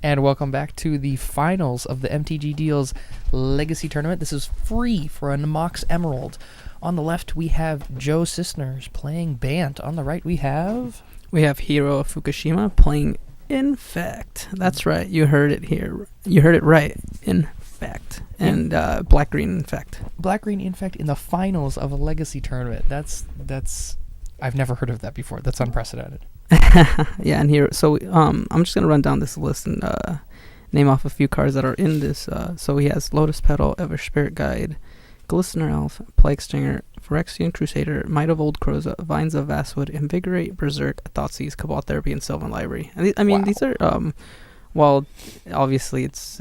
And welcome back to the finals of the MTG DeaLS Legacy Tournament. This is free for a MOX Emerald. On the left, we have Joe Cisneros playing Bant. On the right, we have Hiroto Fukushima playing Infect. That's right. You heard it here. You heard it right. Infect. And Black-Green Infect. Black-Green Infect in the finals of a Legacy Tournament. That's I've never heard of that before. That's unprecedented. Yeah, and here, so I'm just gonna run down this list and name off a few cards that are in this. So he has Lotus Petal, Ever Spirit Guide, Glistener Elf, Plague Stinger, Phyrexian Crusader, Might of Old Crows, Vines of Vastwood, Invigorate, Berserk, Thoughtseize, Cabal Therapy, and Sylvan Library. And these are while obviously it's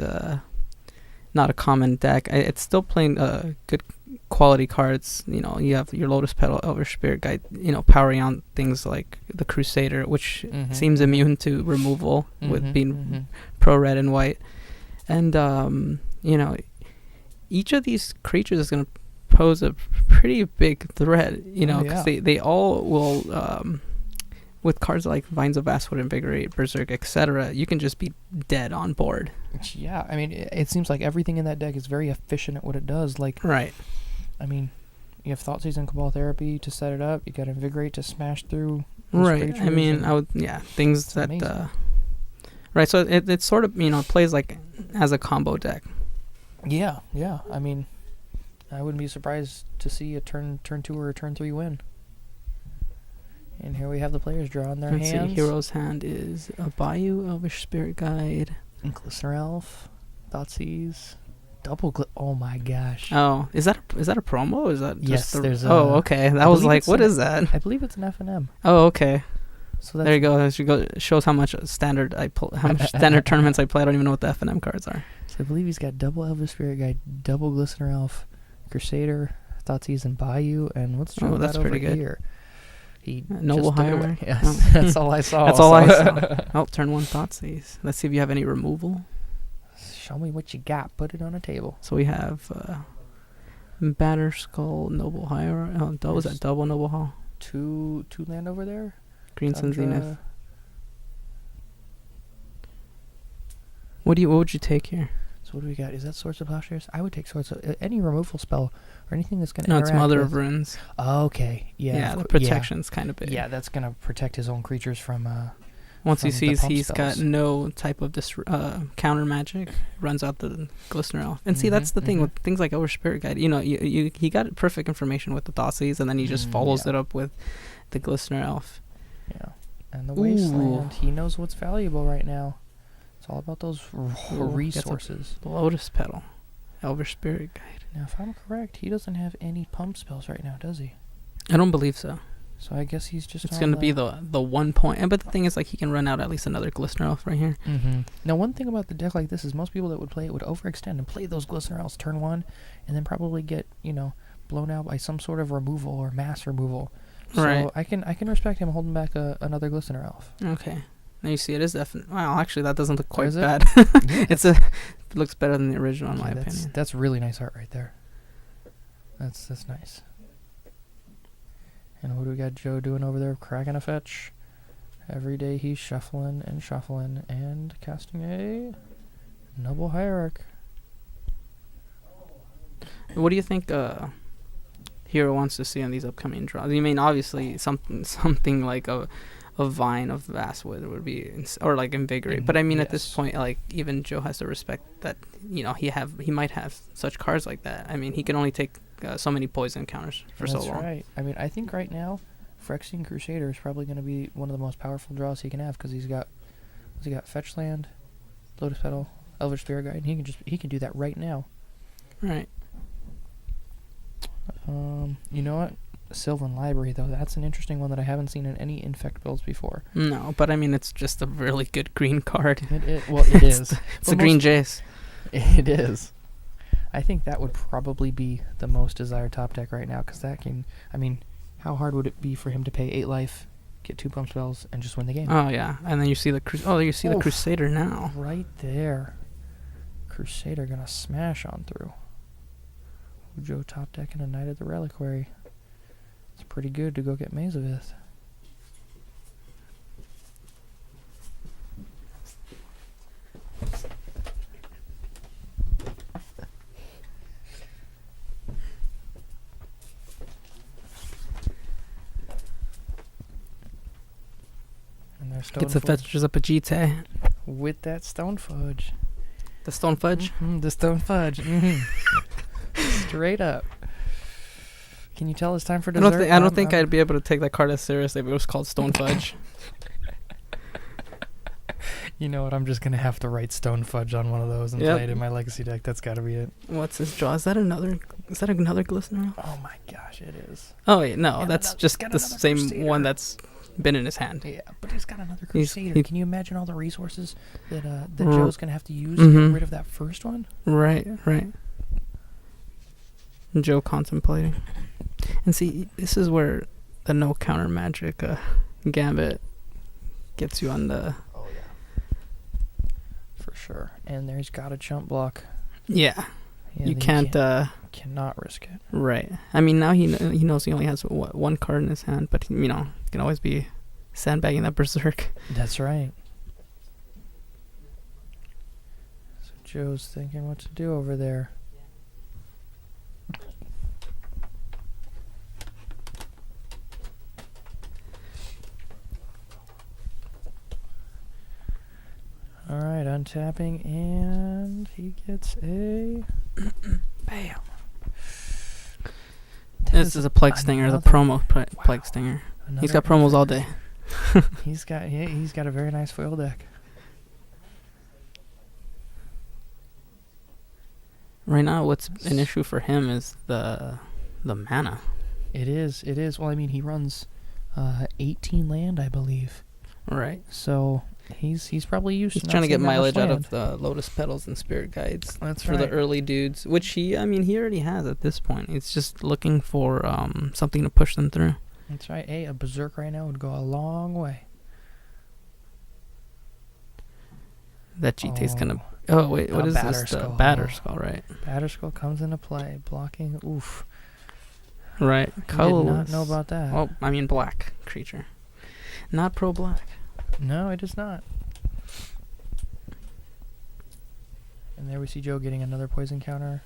not a common deck, it's still playing good quality cards. You know, you have your Lotus Petal, Elder Spirit Guide, you know, powering on things like the Crusader, which seems immune to removal with being pro red and white. And you know, each of these creatures is going to pose a pretty big threat, you know, because they all will with cards like Vines of Vastwood, Invigorate, Berserk, etc., you can just be dead on board. Yeah, I mean, it seems like everything in that deck is very efficient at what it does. Like, right. I mean, you have Thoughtseize and Cabal Therapy to set it up. You got Invigorate to smash through. Right. I mean, things that. Right. So it sort of, you know, plays like as a combo deck. Yeah. I mean, I wouldn't be surprised to see a turn 2 or a turn 3 win. And here we have the players drawing their hands. Let's see, Hero's hand is a Bayou, Elvish Spirit Guide, Glistener Elf, Thoughtseize, oh my gosh. Oh, is that a promo? Is that yes? just There's okay. That was like, what is that? I believe it's an FNM. Oh, okay. So that's there you go. Shows how much standard standard tournaments I play. I don't even know what the FNM cards are. So I believe he's got double Elvish Spirit Guide, double Glistener Elf, Crusader, Thoughtseize, and Bayou. And what's that's over pretty good. Here? He Noble Hierarch. Yes, that's all I saw. That's all I saw. Oh, turn 1 Thoughtseize. Let's see if you have any removal. Show me what you got. Put it on a table. So we have Batter Skull, Noble Hierarch. Oh, was that double Noble Hall? Two land over there. Green Sun Zenith. What would you take here? So what do we got? Is that Swords of Plowshares? I would take Swords of any removal spell or anything that's going to No, it's Mother of Runes. Oh, okay. Yeah, the protection's kind of big. Yeah, that's going to protect his own creatures from once he sees he's spells. Got no type of counter magic, runs out the Glistener Elf. And see, that's the thing with things like Elder Spirit Guide. You know, he got perfect information with the Thoughtseize, and then he just follows it up with the Glistener Elf. Yeah, and the Wasteland. He knows what's valuable right now. It's all about those resources. Lotus Petal, Elder Spirit Guide. Now, if I'm correct, he doesn't have any pump spells right now, does he? I don't believe so. So I guess he's just. It's going to be the 1 point. But the thing is, like, he can run out at least another Glistener Elf right here. Now, one thing about the deck like this is most people that would play it would overextend and play those Glistener Elves turn 1, and then probably get blown out by some sort of removal or mass removal. So right. I can respect him holding back another Glistener Elf. Okay. Now you see, it is definitely. Well, actually, that doesn't look quite bad. Yeah, it looks better than the original, in my opinion. That's really nice art right there. That's nice. And what do we got Joe doing over there? Cracking a fetch. Every day he's shuffling and casting a Noble Hierarch. What do you think Hero wants to see on these upcoming draws? I mean, obviously something like a Vine of Vastwood would be, or like Invigorate. But I mean, at this point, like, even Joe has to respect that, you know, he might have such cards like that. I mean, he can only take so many poison counters for so long. That's right. I mean, I think right now, Phyrexian Crusader is probably going to be one of the most powerful draws he can have, because he's got Fetch Land, Lotus Petal, Elvish Spirit Guide, and he can do that right now. Right. You know what? Sylvan Library, though, that's an interesting one that I haven't seen in any Infect builds before. No, but I mean, it's just a really good green card. It is. It's a green Jace. It is. I think that would probably be the most desired top deck right now, because that can. I mean, how hard would it be for him to pay 8 life, get 2 pump spells, and just win the game? Oh yeah, and then you see the the Crusader now. Right there, Crusader gonna smash on through. Joe top deck and a Knight of the Reliquary. It's pretty good to go get Mazavith. there. Stone Gets the fudge. fetchers up a GT. With that stone fudge. The stone fudge. The stone fudge. Straight up. Can you tell it's time for dessert? I don't think I'd be able to take that card as seriously if it was called stone fudge. You know what? I'm just gonna have to write stone fudge on one of those and play it in my legacy deck. That's got to be it. What's his draw? Is that another Glistener? Oh my gosh, it is. Oh wait, no, Yeah, that's just the same Crusader. one that's been in his hand. Yeah, but he's got another He's- Crusader. Can you imagine all the resources that that Mm. Joe's gonna have to use to get rid of that first one? Right. Joe contemplating. And see, this is where the no counter magic gambit gets you on the... Oh yeah. For sure. And there's got a chump block. Yeah. Yeah, You then can't... cannot risk it. Right. I mean, now he knows he only has one card in his hand, but, you know, can always be sandbagging that Berserk. That's right. So Joe's thinking what to do over there. Alright, untapping, and he gets a bam. This is a Plague Stinger, the promo Plague Stinger. He's got promos all day. He's got a very nice foil deck. Right now, what's an issue for him is the mana. It is. Well, I mean, he runs 18 land, I believe. Right. So he's probably used. He's to trying to not get seeing that much mileage out land. of the Lotus Petals and Spirit Guides. That's for right. the early dudes, which he already has at this point. It's just looking for something to push them through. That's right. Hey, a Berserk right now would go a long way. That GT's gonna. Oh wait, what is this? The Batterskull. Batterskull, right? Batterskull comes into play, blocking. Oof. Right. Did not know about that. Oh, I mean black creature, not pro black. No, it is not. And there we see Joe getting another poison counter.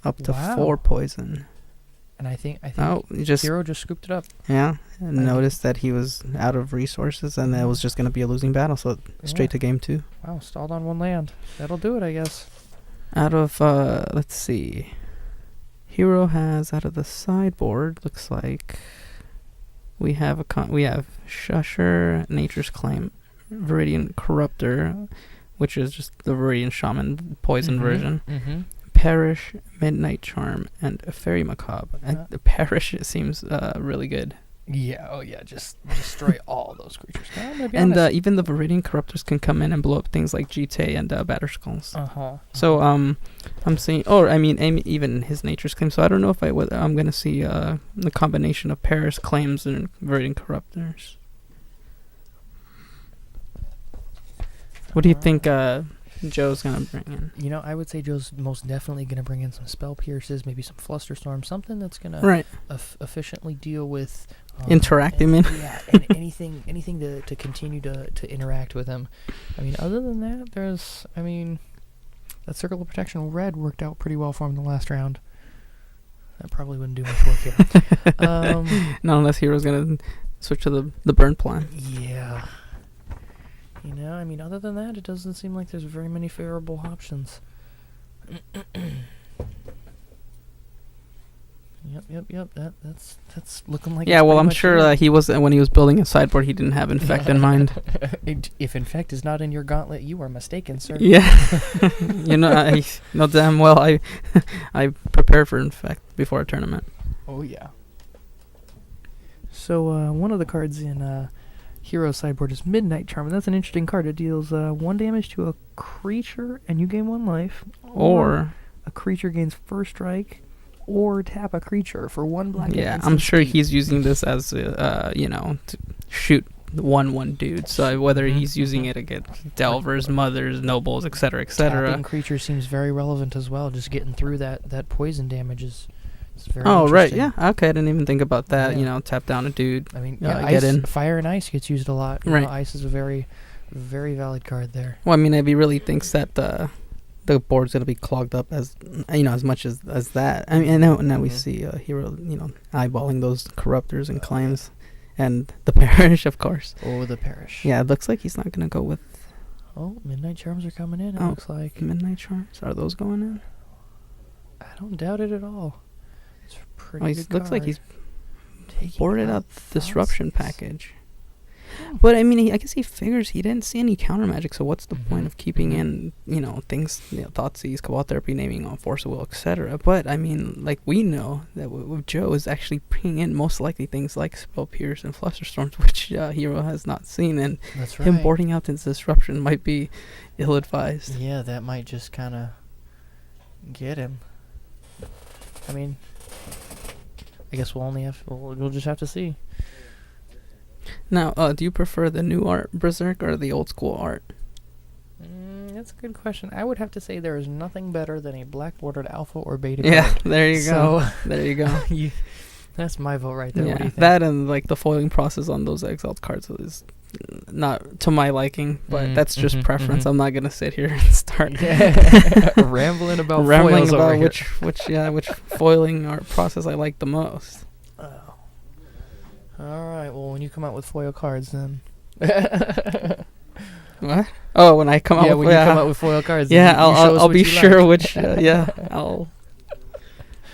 Up to Wow. 4 poison. And I think Oh, you just Hero just scooped it up. yeah. And noticed that he was out of resources, and that it was just gonna be a losing battle. So straight to game 2. Wow, stalled on one land. That'll do it, I guess. Out of let's see, Hero has out of the sideboard. Looks like we have we have Shusher, Nature's Claim, Viridian Corruptor, which is just the Viridian Shaman poison version. Mm-hmm. Perish, Midnight Charm, and a Fairy Macabre. Yeah. The Perish seems really good. Yeah, oh yeah, just destroy all those creatures. Now, I'm gonna be And honest. even the Viridian Corruptors can come in and blow up things like GT and Batterskulls. So I'm seeing, even his Nature's Claim. So I don't know if I'm gonna see the combination of Paris Claims and Viridian Corruptors. What do you think Joe's gonna bring in? You know, I would say Joe's most definitely gonna bring in some Spell Pierces, maybe some Flusterstorm, something that's gonna Right. efficiently deal with Interact, you mean? Yeah, and anything to continue to interact with him. I mean, other than that, that Circle of Protection red worked out pretty well for him the last round. That probably wouldn't do much work here. Not unless Hero's gonna switch to the burn plan. Yeah. You know, I mean, other than that, it doesn't seem like there's very many favorable options. Yep. That's looking like. Yeah, it's well, pretty I'm much sure it. he was when he was building his sideboard, he didn't have Infect in mind. If Infect is not in your gauntlet, you are mistaken, sir. Yeah, I know damn well I prepare for Infect before a tournament. Oh yeah. So one of the cards in Hero sideboard is Midnight Charm, and that's an interesting card. It deals 1 damage to a creature, and you gain 1 life. Or a creature gains first strike, or tap a creature for 1 black. yeah, I'm sure he's using this as to shoot the 1/1 dude. So whether he's using it against Delvers, Mothers, Nobles, etc., etc. Tapping creature seems very relevant as well. Just getting through that poison damage is very Oh right, interesting. yeah, okay, I didn't even think about that. Yeah. Tap down a dude. I mean, get in. Fire and ice gets used a lot. You Right. know, ice is a very, very valid card there. Well, I mean, if he really thinks that the board's gonna be clogged up as much as that. I mean, now we see Hero eyeballing those corruptors and claims, And the Parish, of course. Oh, the Parish. Yeah, it looks like he's not going to go with... Oh, Midnight Charms are coming in, it Oh, looks like. Midnight Charms? Are those going in? I don't doubt it at all. It's a pretty Oh, good looks like he's Taking boarded out out Disruption Thoughtseize. package. But I mean, I guess he figures he didn't see any counter magic, so what's the point of keeping in, things, Thoughtseize, Cabal Therapy, naming on Force of Will, etc. But I mean, like, we know that with Joe is actually bringing in most likely things like Spell Pierce and Flusterstorms, which Hero has not seen, and That's right. him boarding out this Disruption might be ill-advised. Yeah, that might just kind of get him. I mean, I guess we'll just have to see. Now, do you prefer the new art Berserk or the old school art? That's a good question. I would have to say there is nothing better than a black bordered alpha or beta Yeah, card. there you go. So There you go. that's my vote right there. What do you think? That and like the foiling process on those exiled cards is not to my liking, but that's just preference. I'm not gonna sit here and start rambling about rambling foils over about here. which foiling art process I like the most. Oh. All right. Well, when you come out with foil cards, then. What? Oh, when I come out with when you come out with foil cards. yeah, then you show us I'll what be you sure like. which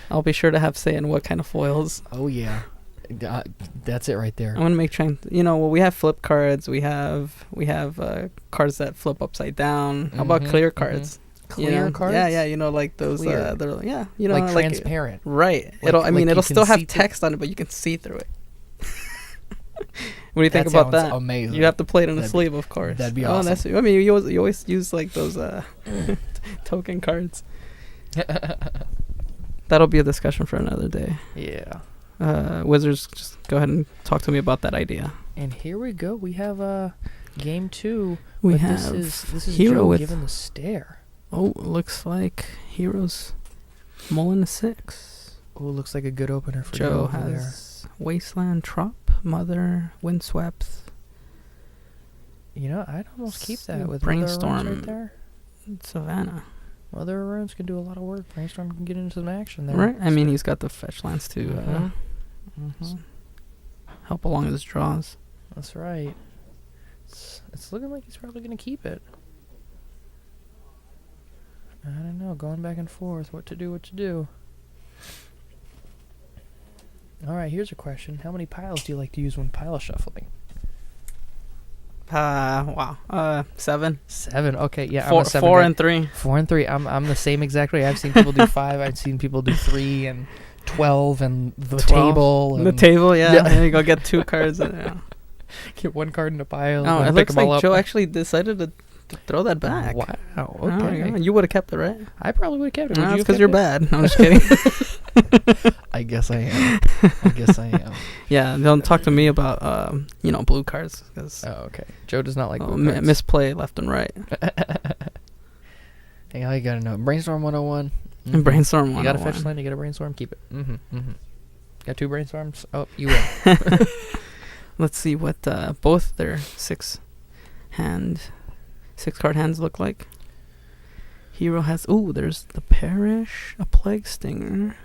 I'll be sure to have say in what kind of foils. Oh yeah, that's it right there. I want to make sure. We have flip cards. We have cards that flip upside down. How about clear cards? Clear cards? Yeah, like those. Clear. They're like transparent. Right. Like- It'll like you still can have see through- text on it, but you can see through it. What do you think about sounds that? amazing. You have to play it in a That'd be- sleeve, of course. that'd be Oh, awesome. I mean, you always use like those token cards. That'll be a discussion for another day. Yeah. Wizards, just go ahead and talk to me about that idea. And here we go. We have game 2. We but have this is Hero Joe with. giving the stare. Oh, looks like Hero's mulling a 6. Oh, looks like a good opener for Joe over there. has Wasteland, Trop, Mother, Windswept, I'd almost keep that with Brainstorm. Mother of Runes right there. Savannah. Mother of Runes can do a lot of work. Brainstorm can get into some action there. Right? I mean, he's got the fetch lands to Mhm. help along his draws. That's right. It's looking like he's probably going to keep it. I don't know. Going back and forth. What to do. All right, here's a question. How many piles do you like to use when pile shuffling? Wow. 7. 7. Okay, yeah. I'm 4, a 7 4 guy. and 3. 4 and 3. I'm the same exact way. I've seen people do 5. I've seen people do 3 and 12 and the 12. table. And The table, yeah. Yeah. There you go. Get 2 cards. Get 1 card in a pile. Oh, and it pick looks 'em all like up. Joe actually decided to throw that back. Wow. Oh, Okay. you would have kept it, right? I probably would have kept it. Would No, you it's have because you're kept bad. No, I'm just kidding. I guess I am. I guess I am. Yeah, don't talk to me about blue cards because Oh, okay. Joe does not like blue cards. misplay left and right. Hey, all you gotta know. Brainstorm 101. And brainstorm You 101. got a fetch land, you got a brainstorm, keep it. Got 2 brainstorms? Oh, you win. Let's see what both their 6 card hands look like. Hero has there's the Parish, a Plague Stinger,